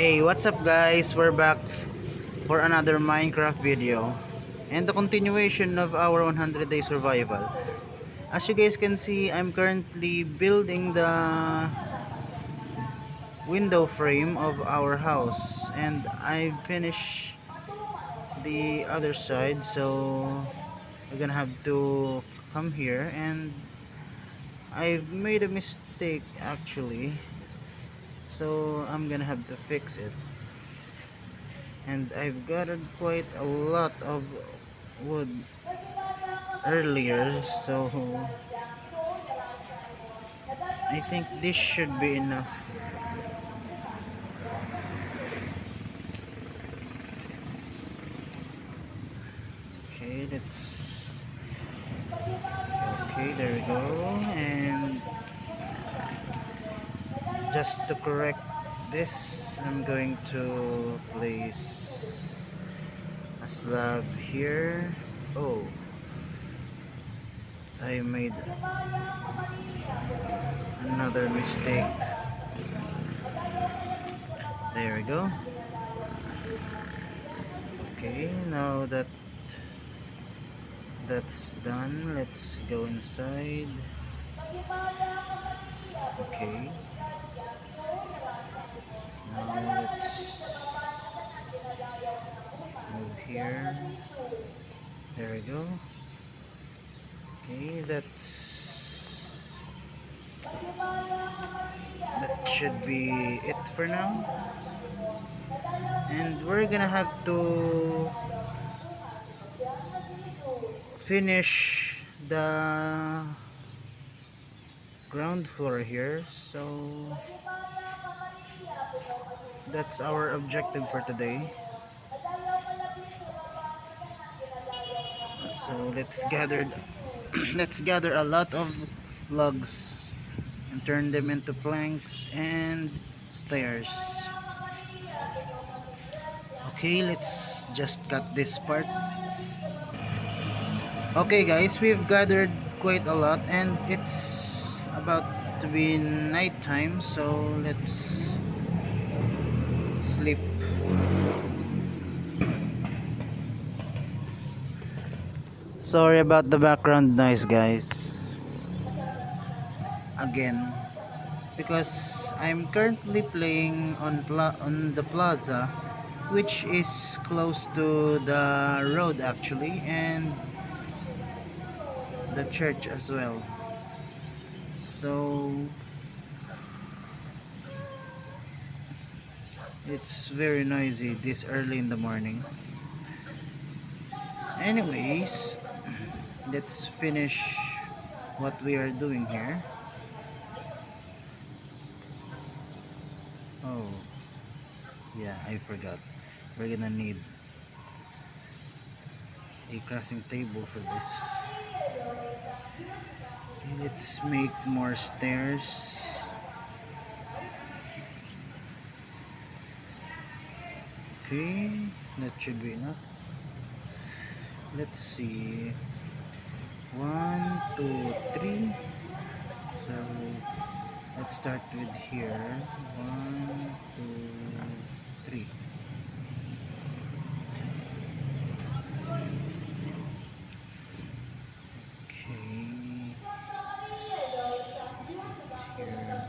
Hey, what's up guys? We're back for another Minecraft video and the continuation of our 100 day survival. As you guys can see, I'm currently building the window frame of our house and I finished the other side, so we're gonna have to come here, and I've made a mistake actually, so I'm gonna have to fix it. And I've gathered quite a lot of wood earlier, so I think this should be enough. Okay, let's okay, there we go. And just to correct this, I'm going to place a slab here. Oh, I made another mistake. There we go. Okay, now that that's done, let's go inside. Okay, now let's move here. There we go. Okay, that should be it for now. And we're gonna have to finish the ground floor here. So that's our objective for today. So let's gather let's gather a lot of logs and turn them into planks and stairs. Okay, let's just cut this part. Okay guys, we've gathered quite a lot and it's about to be nighttime, so let's sleep. Sorry about the background noise guys. Again, because I'm currently playing on the plaza, which is close to the road actually, and the church as well. So it's very noisy this early in the morning. Anyways, let's finish what we are doing here. Oh, yeah, I forgot. We're gonna need a crafting table for this. Okay, let's make more stairs. Okay, that should be enough. Let's see. One, two, three. So let's start with here. One, two, three. Okay. Here.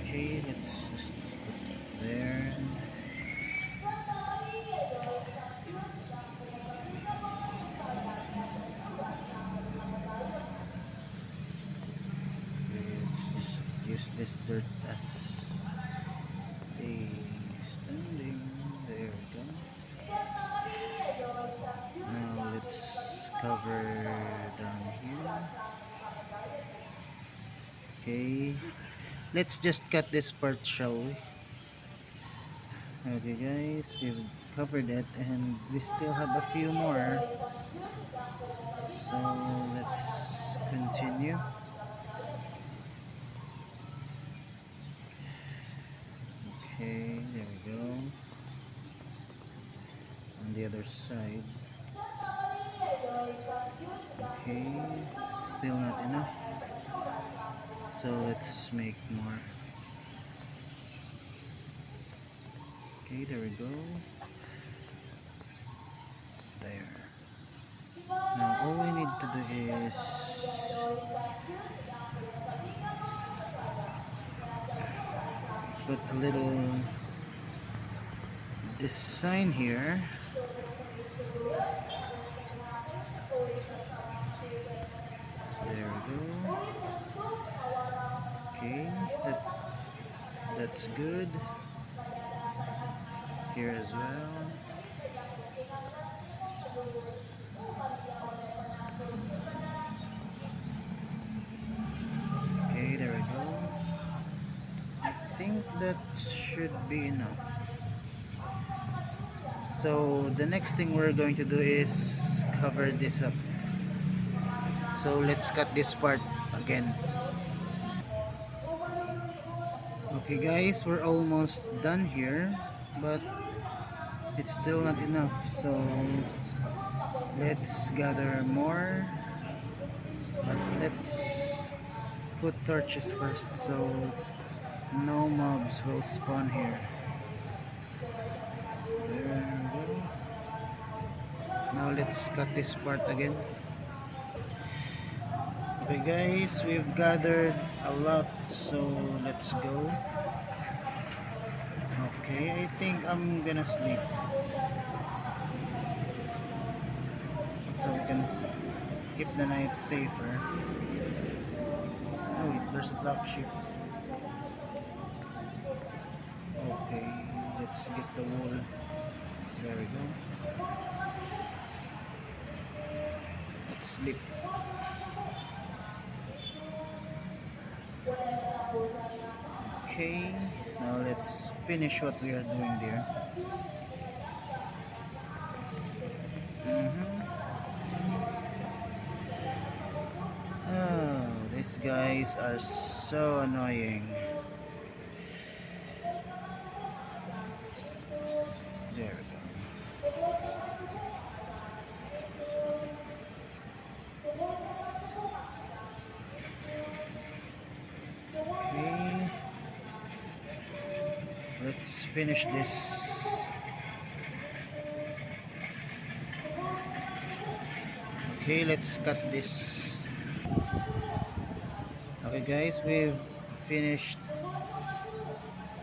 Okay, let's just put there. Okay, let's just use this dirt as a standing. There we go. Now let's cover down here. Okay, let's just cut this part, shall we? Okay guys, we've covered it and we still have a few more, so let's continue. Okay, there we go. On the other side. still not enough, so let's make more. Okay, there we go. There. Now all we need to do is put a little design here. There we go. Okay, that's good. Here as well. Okay, there we go. I think that should be enough. So the next thing we're going to do is cover this up. So let's cut this part again. Okay guys, we're almost done here, but it's still not enough, so let's gather more, but let's put torches first so no mobs will spawn here. There we go. Now let's cut this part again. Okay guys, we've gathered a lot, so let's go. Okay, I think I'm gonna sleep so we can keep the night safer. Oh wait, there's a black sheep. Okay, let's get the wool. There we go. Let's sleep. Okay, now let's finish what we are doing there. Oh, these guys are so annoying. There we go. Okay, let's finish this. Okay, let's cut this. Okay guys, we've finished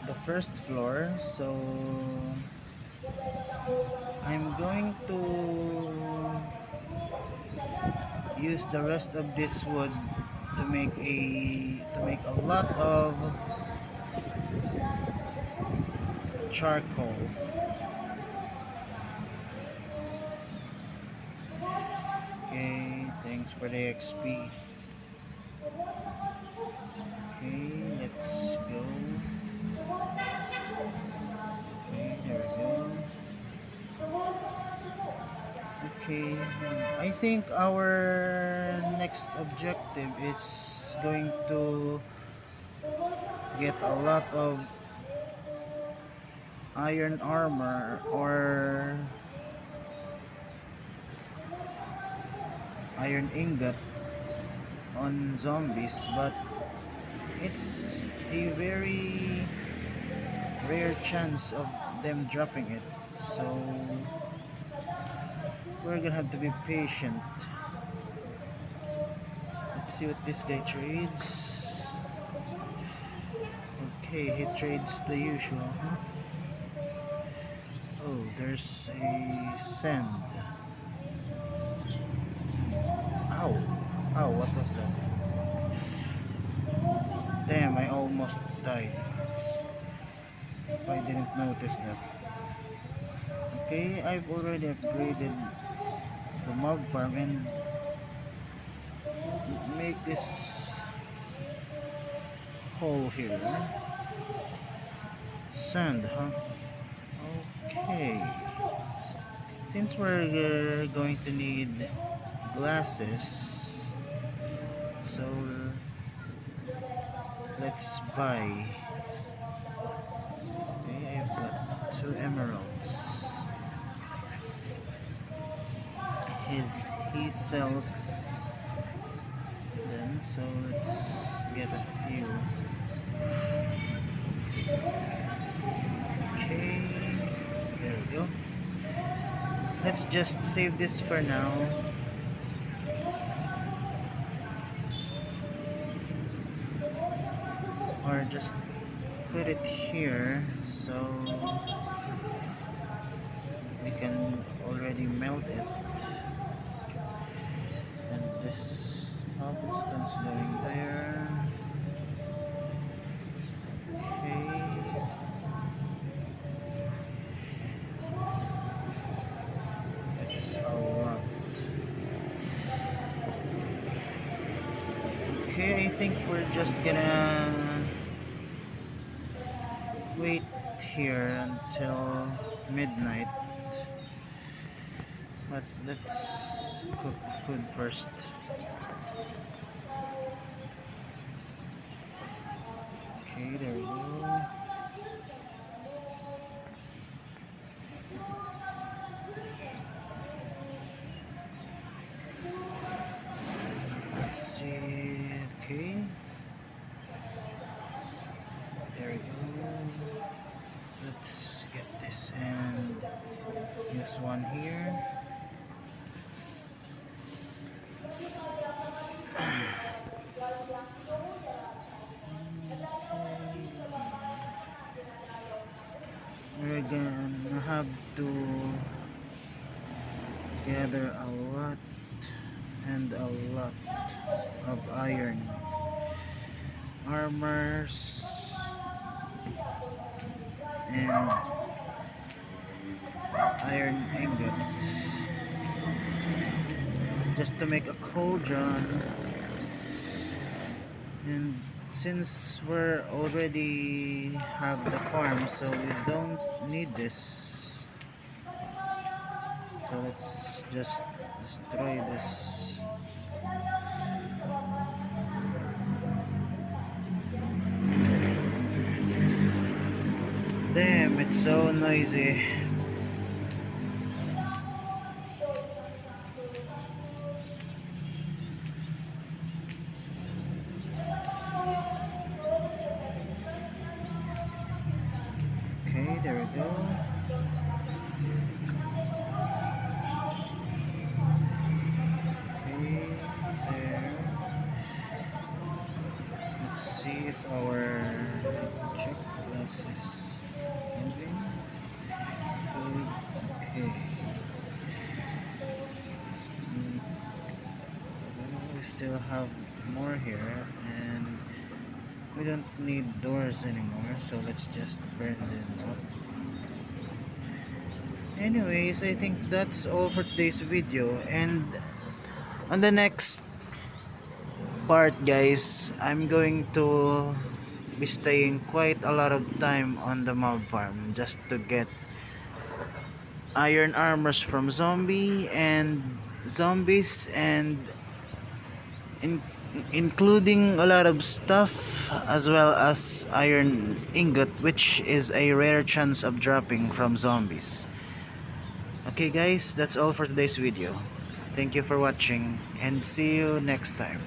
the first floor, so I'm going to use the rest of this wood to make a lot of charcoal. Okay, thanks for the XP. Okay, let's go. Okay, there we go. Okay, I think our next objective is going to get a lot of iron armor or iron ingot on zombies, but it's a very rare chance of them dropping it, so we're gonna have to be patient. Let's see what this guy trades. Okay, he trades the usual, huh? Oh, there's a sand. Ow! Ow, what was that? Damn, I almost died. I didn't notice that. Okay, I've already upgraded the mob farm and make this hole here. Sand, huh? Okay. Since we're going to need glasses, so let's buy. Okay, I've got 2 emeralds. He sells so let's get a few. Okay, there we go. Let's just save this for now, or just put it here so we can already melt it. And this cobblestone's going there. Okay, it's a lot. Okay, I think we're just gonna wait here until midnight. But let's cook food first. Okay, there we go. Let's see. Okay, there we go. Let's get this and use one here. We're gonna have to gather a lot and a lot of iron armors and iron ingots just to make a cauldron. And since we're already have the farm, so we don't need this, so let's just destroy this. Damn, it's so noisy. Okay, there we go. Okay, there. Let's see if our checklist is moving. Food. Okay. Mm, we still have more here, and we don't need doors anymore, so let's just burn them up. Anyways, I think that's all for today's video, and on the next part, guys, I'm going to be staying quite a lot of time on the mob farm just to get iron armors from zombies, and in, including a lot of stuff, as well as iron ingot, which is a rare chance of dropping from zombies. Okay guys, that's all for today's video. Thank you for watching, and see you next time.